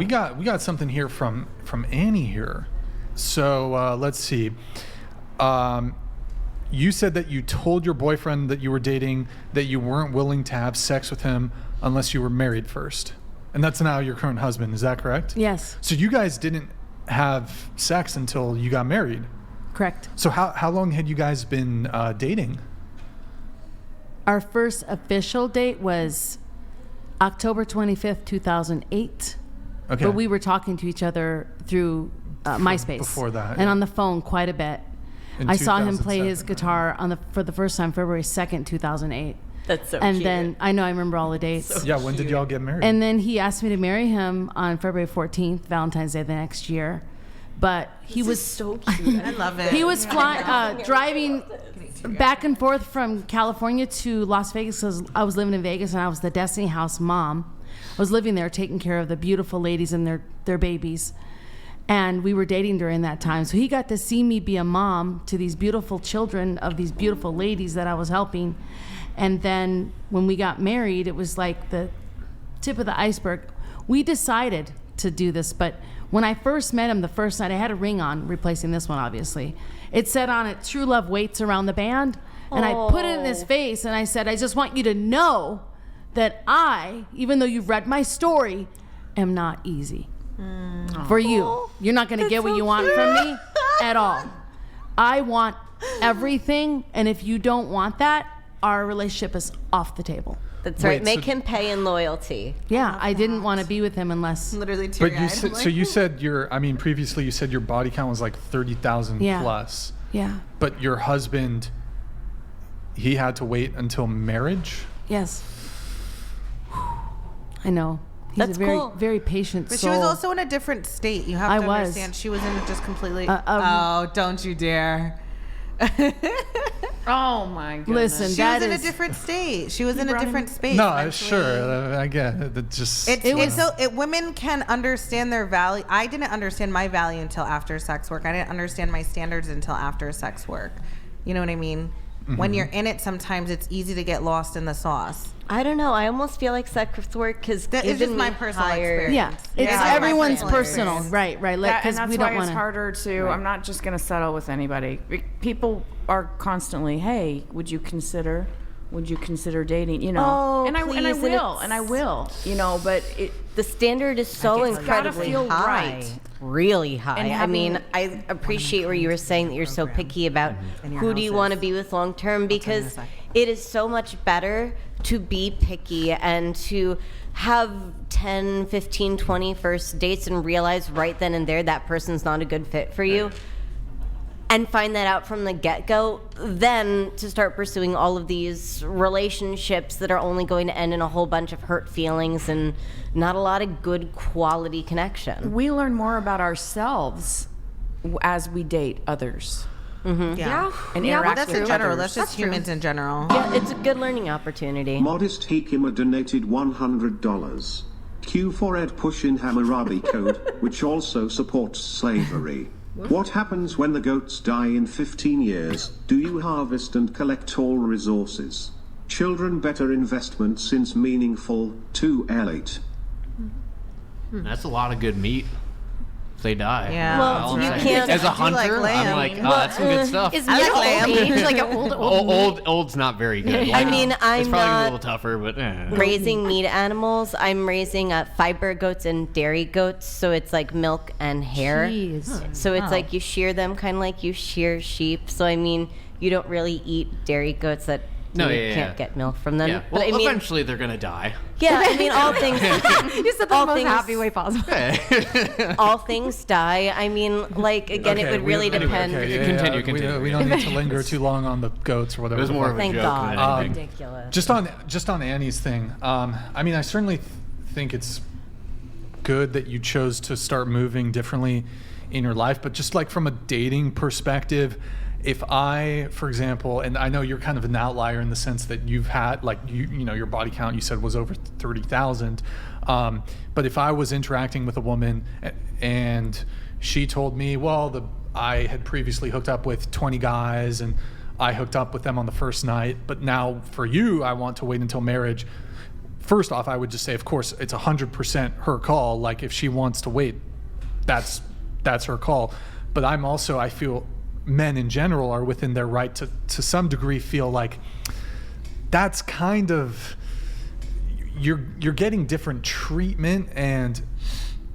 We got something here from Annie here. So let's see. You said that you told your boyfriend that you were dating that you weren't willing to have sex with him unless you were married first. And that's now your current husband. Is that correct? Yes. So you guys didn't have sex until you got married. Correct. So how long had you guys been dating? Our first official date was October 25th, 2008. Okay. But we were talking to each other through MySpace. Before that. And on the phone quite a bit. In I saw him play his 2007. guitar for the first time February 2nd, 2008. That's so And cute. then, I know, I remember all the dates. Yeah, when did y'all get married? And then he asked me to marry him on February 14th, Valentine's Day the next year. But he was so cute. I love it. He was driving back and forth from California to Las Vegas because I was living in Vegas and I was the Destiny House mom. I was living there taking care of the beautiful ladies and their babies. And we were dating during that time. So he got to see me be a mom to these beautiful children of these beautiful ladies that I was helping. And then when we got married, it was like the tip of the iceberg. We decided to do this, but when I first met him the first night, I had a ring on, replacing this one, obviously. It said on it, True Love waits around the band. And I put it in his face and I said, I just want you to know that I, even though you've read my story, am not easy. For you. You're not going to get what you want from me at all. I want everything, and if you don't want that, our relationship is off the table. That's right. Wait, Make so- him pay in loyalty. Yeah, I didn't want to be with him unless... Literally But teary-eyed. you said, so you said previously you said your body count was like 30,000 Yeah. plus. Yeah. But your husband, he had to wait until marriage? Yes. I know. He's That's a very, cool. very patient But soul. she was also in a different state. You have I to was. understand. She was in a just completely... oh, don't you dare. Oh my goodness. Listen, She that was in a is... different state. She was in a different space. No, mentally. sure. I get it. It just... Women can understand their value. I didn't understand my value until after sex work. I didn't understand my standards until after sex work. You know what I mean? When you're in it, sometimes it's easy to get lost in the sauce. I don't know. I almost feel like sex work because That is just my personal experience. Yeah, it's Yeah. everyone's My personal. experience. Right. And Because that's we why don't it's want to... harder to. I'm not just going to settle with anybody. People are constantly, hey, would you consider dating? You know, Oh, and I please, will. You know, but the standard is so It's gotta incredibly feel high. right. Really high. And I mean, I appreciate where you were saying that you're so picky about who do you want to be with long term, because it is so much better to be picky and to have 10, 15, 20 first dates and realize right then and there that person's not a good fit for you. And find that out from the get-go, then to start pursuing all of these relationships that are only going to end in a whole bunch of hurt feelings and not a lot of good quality connection. we learn more about ourselves as we date others. Yeah. And Yeah, interact that's with in general. others. That's just humans in general. Yeah, it's a good learning opportunity. Modest Hikima donated $100. Q for Ed push in Hammurabi Code, which also supports slavery. What happens when the goats die in 15 years? Do you harvest and collect all resources? Children better investment since meaningful to L8. That's a lot of good meat. If they die. Yeah. Well, you I'll say. can't- As a I do like hunter, lamb. I'm like, oh, that's some good stuff. Is I meat like lamb. age like an Old's not very good. I mean, it's I'm probably a not little tougher, but raising meat animals. I'm raising fiber goats and dairy goats, so it's like milk and hair. Jeez. So it's like you shear them kind of like you shear sheep. So I mean, you don't really eat dairy goats that No, you yeah, can't yeah. get milk from them. yeah. Well, but I mean, eventually they're gonna die. yeah, I mean, all things. You said the all most things- happy way possible. All things die. I mean, like again, it would really depend. Continue. We don't need to linger too long on the goats or whatever. It was more of a Thank joke God. than anything. Ridiculous. Just on Annie's thing. I mean, I certainly think it's good that you chose to start moving differently in your life, but just like from a dating perspective, if I, for example, and I know you're kind of an outlier in the sense that you've had, like, you know, your body count you said was over 30,000. But if I was interacting with a woman and she told me, well, I had previously hooked up with 20 guys and I hooked up with them on the first night, but now for you, I want to wait until marriage. first off, I would just say, of course, it's 100% her call. Like if she wants to wait, that's her call. But I feel men in general are within their right to some degree feel like that's kind of, you're getting different treatment, and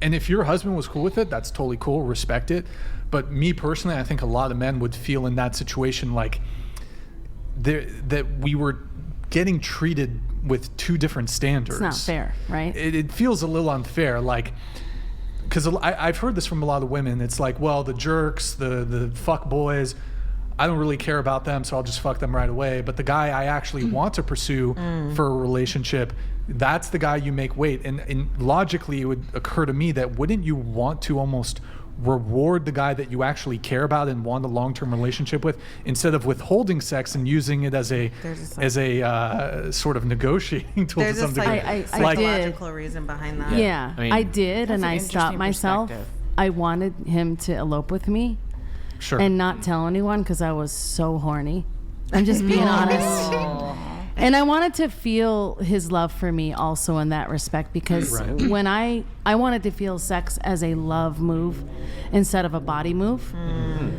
if your husband was cool with it, that's totally cool, respect it. But me personally, I think a lot of men would feel in that situation like that we were getting treated with two different standards. It's not fair, right? It feels a little unfair, like, because I've heard this from a lot of women. It's like, well, the jerks, the fuck boys, I don't really care about them, so I'll just fuck them right away. But the guy I actually want to pursue for a relationship, that's the guy you make wait. And logically, it would occur to me that wouldn't you want to almost reward the guy that you actually care about and want a long-term relationship with, instead of withholding sex and using it as a sort of negotiating tool to some degree? I psychological reason behind that. Yeah, I mean, I did, and an I stopped interesting myself. perspective. I wanted him to elope with me Sure. and not tell anyone because I was so horny. I'm just being honest. And I wanted to feel his love for me also in that respect, because Right. when I wanted to feel sex as a love move instead of a body move.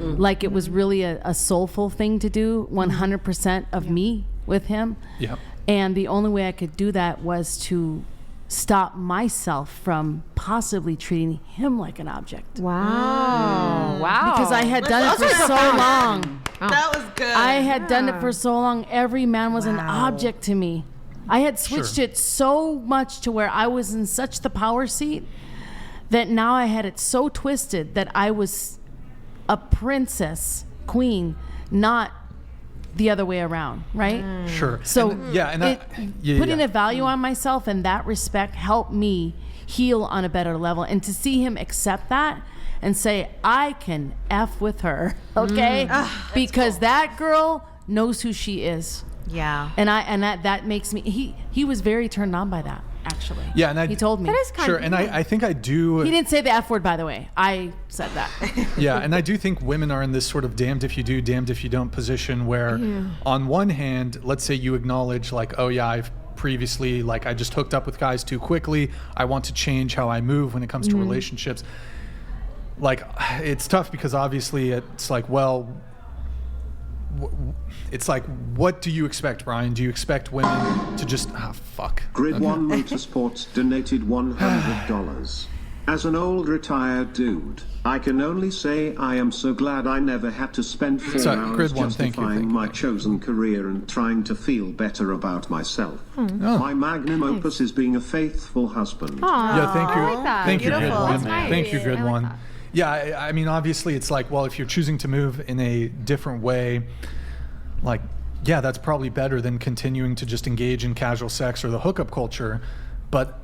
Like it was really a soulful thing to do, 100% of me with him. Yeah. And the only way I could do that was to stop myself from possibly treating him like an object. Wow. Wow. Because I had done it for so long. That was good. I had done it for so long. Every man was an object to me. I had switched it so much to where I was in such the power seat that now I had it so twisted that I was a princess, queen, not the other way around, right? Sure. So putting a value on myself in that respect helped me heal on a better level. And to see him accept that and say, I can F with her, okay? Because that girl knows who she is. Yeah. And that makes me, he was very turned on by that, actually. Yeah, and he told me. That is kind Sure, of and I think I do. He didn't say the F word, by the way. I said that. Yeah, and I do think women are in this sort of damned if you do, damned if you don't position where, on one hand, let's say you acknowledge like, oh yeah, I've previously, like, I just hooked up with guys too quickly. I want to change how I move when it comes to relationships. Like, it's tough because obviously it's like, well, it's like, what do you expect, Brian? Do you expect women to just, fuck. Grid One Motorsports donated $100. As an old retired dude, I can only say I am so glad I never had to spend 4 hours Grid One, thank you, justifying thank my you. chosen career and trying to feel better about myself. Oh. My magnum opus is being a faithful husband. Yeah, thank you. I like that. Thank you, Grid Beautiful. One. That's nice. Thank you, Grid I like One. that. Yeah, I mean, obviously, it's like, well, if you're choosing to move in a different way, like, yeah, that's probably better than continuing to just engage in casual sex or the hookup culture. But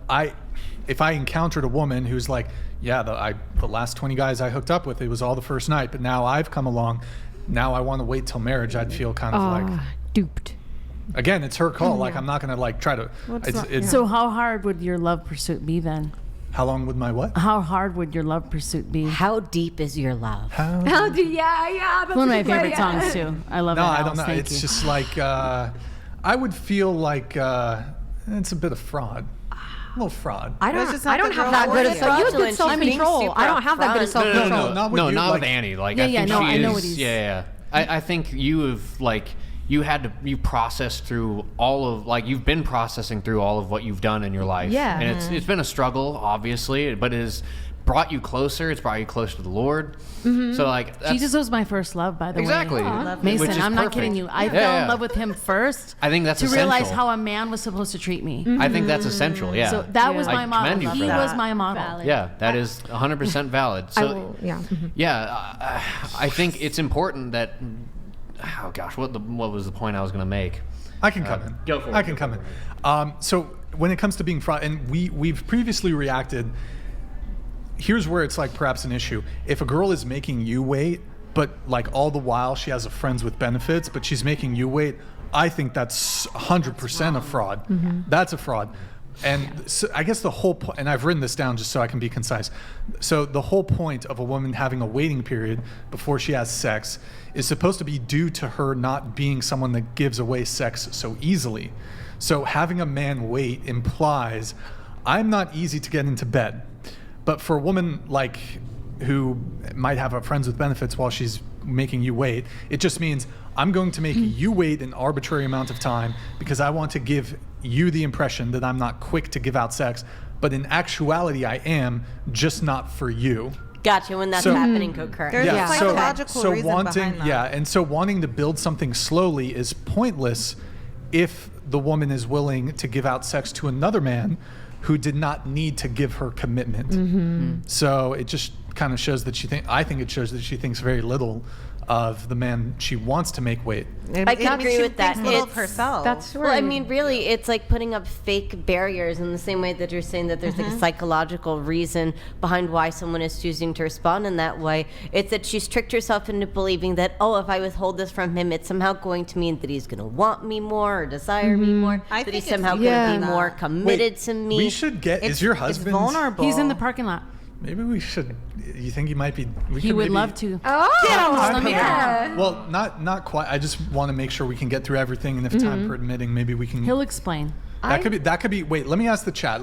if I encountered a woman who's like, yeah, the last 20 guys I hooked up with, it was all the first night, but now I've come along, now I want to wait till marriage, I'd feel kind of like, Duped. again, it's her call. Like, I'm not going to like try to. So how hard would your love pursuit be then? How long would my what? How hard would your love pursuit be? How deep is your love? How do yeah. That's One of my a good favorite idea. songs too. I love No, it. I don't Alice. know. Thank It's you. just like I would feel like it's a bit of fraud, a little fraud. I That's just not don't the have girl that that good of works self. You have here. good self-control. Super I don't have that good of upfront. self-control. not with No, you, not like- with Annie. Like, Yeah, I yeah, think no, she I is. know what he's- Yeah. I think you have like you processed through all of, like, you've been processing through all of what you've done in your life. Yeah. And it's been a struggle, obviously, but it has brought you closer. It's brought you closer to the Lord. So like that's, Jesus was my first love, by the exactly. way. Which Mason, is I'm not perfect. kidding you. I Yeah, fell yeah. in love with him first. I think that's to realize essential. how a man was supposed to treat me. I think that's essential. Yeah. So that was I my model. commend you for He that. was my model. Valid. Yeah, that is 100% valid. I So will, yeah. Mhm. yeah, I think it's important that. Oh gosh, what was the point I was going to make? I can come in. Go for it. I can come in. So when it comes to being fraud, and we've previously reacted. Here's where it's like perhaps an issue. If a girl is making you wait, but like all the while she has a friends with benefits, but she's making you wait, I think that's 100% a fraud. That's a fraud. And so I guess the whole point, and I've written this down just so I can be concise. So the whole point of a woman having a waiting period before she has sex is supposed to be due to her not being someone that gives away sex so easily. So having a man wait implies I'm not easy to get into bed. But for a woman like who might have a friends with benefits while she's making you wait, it just means I'm going to make you wait an arbitrary amount of time because I want to give you the impression that I'm not quick to give out sex, but in actuality I am, just not for you. Gotcha. When that's So- happening concurrently. There's a psychological reason wanting, behind that. and so wanting to build something slowly is pointless if the woman is willing to give out sex to another man who did not need to give her commitment. So it just kind of shows that I think it shows that she thinks very little of the man she wants to make wait. I can agree she with that. thinks little of It's- herself. That's right. Well, I mean, really, it's like putting up fake barriers in the same way that you're saying that there's like a psychological reason behind why someone is choosing to respond in that way. It's that she's tricked herself into believing that, oh, if I withhold this from him, it's somehow going to mean that he's going to want me more or desire me more, I that think he's somehow it's going to yeah. be more committed to me. We should get. Is your husband? It's vulnerable. He's in the parking lot. Maybe we should. You think he might be? He would love to. Oh, Let me- yeah. Well, not quite. I just want to make sure we can get through everything, and if time permitting, maybe we can. He'll explain. That could be. Wait, let me ask the chat.